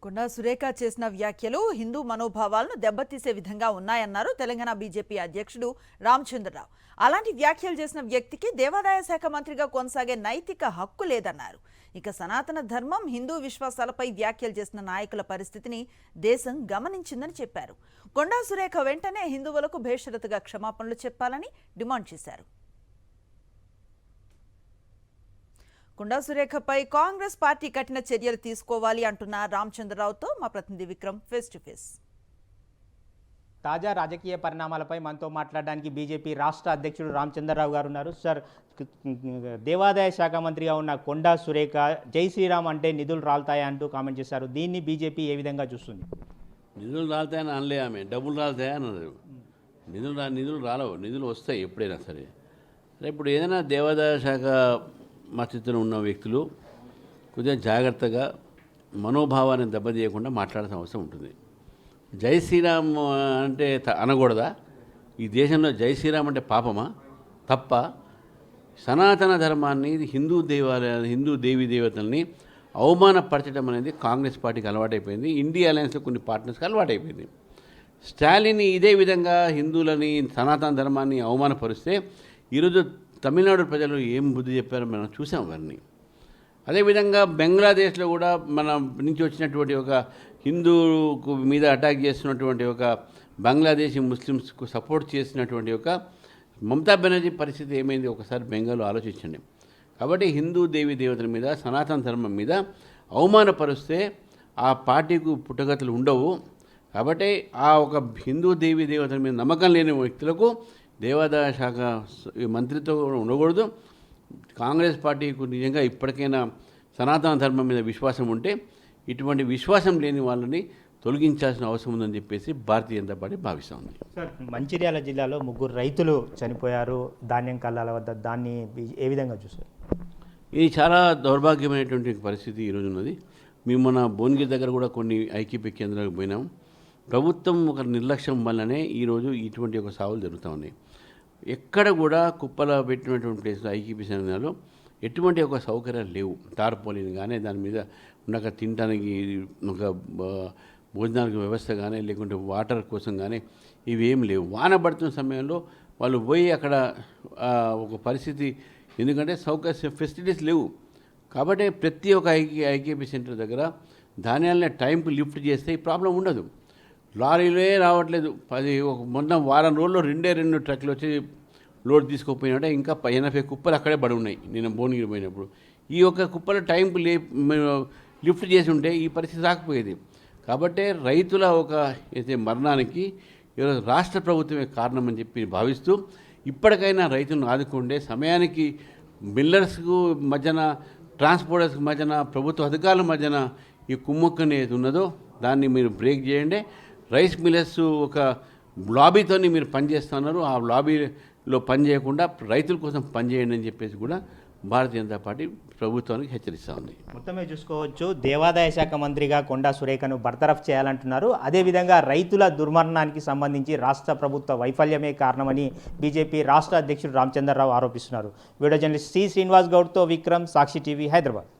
కొండా సురేఖ చేసిన వ్యాఖ్యలు హిందూ మనోభావాలను దెబ్బతీసే విధంగా ఉన్నాయన్నారు తెలంగాణ బీజేపీ అధ్యక్షుడు రామచంద్రరావు. అలాంటి వ్యాఖ్యలు చేసిన వ్యక్తికి దేవాదాయ శాఖ మంత్రిగా కొనసాగే నైతిక హక్కు లేదన్నారు. ఇక సనాతన ధర్మం, హిందూ విశ్వాసాలపై వ్యాఖ్యలు చేసిన నాయకుల పరిస్థితిని దేశం గమనించిందని చెప్పారు. కొండా సురేఖ వెంటనే హిందువులకు భేషరతుగా క్షమాపణలు చెప్పాలని డిమాండ్ చేశారు. కొండా సురేఖపై కాంగ్రెస్ పార్టీ కఠిన చర్యలు తీసుకోవాలి అంటున్న రామచంద్రరావుతో మా ప్రతినిధి విక్రమ్ ఫేస్ టు ఫేస్. తాజా రాజకీయ పరిణామాలపై మనతో మాట్లాడడానికి బీజేపీ రాష్ట్ర అధ్యక్షుడు రామచంద్రరావు గారు ఉన్నారు. సార్, దేవాదాయ శాఖ మంత్రిగా ఉన్న కొండా సురేఖ జై శ్రీరామ్ అంటే నిధులు రాలుతాయా అంటూ కామెంట్ చేశారు. దీన్ని బీజేపీ ఏ విధంగా చూస్తుంది? నిధులు రాలుతాయని అనలే, ఆమె డబ్బులు రాలుతాయా అన్నారు. నిధులు రాలవు, నిధులు వస్తాయి ఎప్పుడైనా సరే. ఇప్పుడు ఏదైనా దేవాదాయ శాఖ మద్దతున ఉన్న వ్యక్తులు కొద్దిగా జాగ్రత్తగా మనోభావాన్ని దెబ్బతీయకుండా మాట్లాడాల్సిన అవసరం ఉంటుంది. జై శ్రీరామ్ అంటే అనకూడదా? ఈ దేశంలో జై శ్రీరామ్ అంటే పాపమా, తప్ప? సనాతన ధర్మాన్ని, హిందూ దేవీ దేవతల్ని అవమానపరచడం అనేది కాంగ్రెస్ పార్టీకి అలవాటైపోయింది. ఇండియా అలయన్స్లో కొన్ని పార్ట్నర్స్కి అలవాటైపోయింది. స్టాలిన్ ఇదే విధంగా హిందువులని, సనాతన ధర్మాన్ని అవమానపరిస్తే ఈరోజు తమిళనాడు ప్రజలు ఏం బుద్ధి చెప్పారో మనం చూసాం వారిని. అదేవిధంగా బంగ్లాదేశ్లో కూడా మన నుంచి వచ్చినటువంటి ఒక హిందూకు మీద అటాక్ చేస్తున్నటువంటి ఒక బంగ్లాదేశీ ముస్లిమ్స్కు సపోర్ట్ చేసినటువంటి ఒక మమతా బెనర్జీ పరిస్థితి ఏమైంది ఒకసారి బెంగాల్లో ఆలోచించండి. కాబట్టి హిందూ దేవీ దేవతల మీద, సనాతన ధర్మం మీద అవమానపరిస్తే ఆ పార్టీకు పుట్టగతులు ఉండవు. కాబట్టి ఆ ఒక హిందూ దేవీ దేవతల మీద నమ్మకం లేని వ్యక్తులకు దేవాదాయ శాఖ మంత్రితో ఉండకూడదు. కాంగ్రెస్ పార్టీకు నిజంగా ఇప్పటికైనా సనాతన ధర్మం మీద విశ్వాసం ఉంటే ఇటువంటి విశ్వాసం లేని వాళ్ళని తొలగించాల్సిన అవసరం ఉందని చెప్పేసి భారతీయ జనతా పార్టీ భావిస్తూ ఉంది. సార్, మంచిర్యాల జిల్లాలో 3 రైతులు చనిపోయారు ధాన్యం కళ్ళాల వద్ద. దాన్ని ఏ విధంగా చూస్తారు? ఇది చాలా దౌర్భాగ్యమైనటువంటి పరిస్థితి ఈరోజు ఉన్నది. మేము మన భువనగిరి దగ్గర కూడా కొన్ని ఐక్యపీ కేంద్రాలకు పోయినాం. ప్రభుత్వం ఒక నిర్లక్ష్యం వల్లనే ఈరోజు ఇటువంటి ఒక సాగులు జరుగుతూ ఉన్నాయి. ఎక్కడ కూడా కుప్పల పెట్టినటువంటి ప్లేస్లో ఐక్యపీ కేంద్రాల్లో ఎటువంటి ఒక సౌకర్యాలు లేవు. టార్పోలిన్ కానీ, దాని మీద ఉండక తినడానికి ఒక భోజనానికి వ్యవస్థ కానీ, లేకుంటే వాటర్ కోసం కానీ ఇవేం లేవు. వాన పడుతున్న సమయంలో వాళ్ళు పోయి అక్కడ ఒక పరిస్థితి, ఎందుకంటే ఫెసిలిటీస్ లేవు. కాబట్టి ప్రతి ఒక్క ఐకేపీ సెంటర్ దగ్గర ధాన్యాలని టైంకి లిఫ్ట్ చేస్తే ఈ ప్రాబ్లం ఉండదు. లారీలే రావట్లేదు. మొన్న వారం రోజుల్లో 2 ట్రక్లు వచ్చి లోడ్ తీసుకుపోయినట్టే ఇంకా 80 కుప్పలు అక్కడే పడి ఉన్నాయి. నేను భువనగిరి పోయినప్పుడు ఈ యొక్క కుప్పల టైంకి లిఫ్ట్ చేసి ఉంటే ఈ పరిస్థితి రాకపోయేది. కాబట్టి రైతుల ఒక మరణానికి ఈరోజు రాష్ట్ర ప్రభుత్వమే కారణం అని చెప్పి భావిస్తూ ఇప్పటికైనా రైతులను ఆదుకుంటే సమయానికి మిల్లర్స్కు మధ్యన, ట్రాన్స్పోర్టర్స్కి మధ్యన, ప్రభుత్వ అధికారుల మధ్యన ఈ కుమ్మక్కని ఏది ఉన్నదో దాన్ని మీరు బ్రేక్ చేయండి. రైస్ మిల్లర్స్ ఒక లాబీతో మీరు పనిచేస్తున్నారు. ఆ లాబీలో పనిచేయకుండా రైతుల కోసం పనిచేయండి అని చెప్పేసి కూడా భారతీయ జనతా పార్టీ ప్రభుత్వానికి హెచ్చరిస్తూ ఉంది. మొత్తమే చూసుకోవచ్చు, దేవాదాయ శాఖ మంత్రిగా కొండా సురేఖను బర్తరఫ్ చేయాలంటున్నారు. అదేవిధంగా రైతుల దుర్మరణానికి సంబంధించి రాష్ట్ర ప్రభుత్వ వైఫల్యమే కారణమని బీజేపీ రాష్ట్ర అధ్యక్షుడు రామచంద్రరావు ఆరోపిస్తున్నారు. వీడియో జర్నలిస్ట్ సి శ్రీనివాస్ గౌడ్తో విక్రమ్, సాక్షి టీవీ, హైదరాబాద్.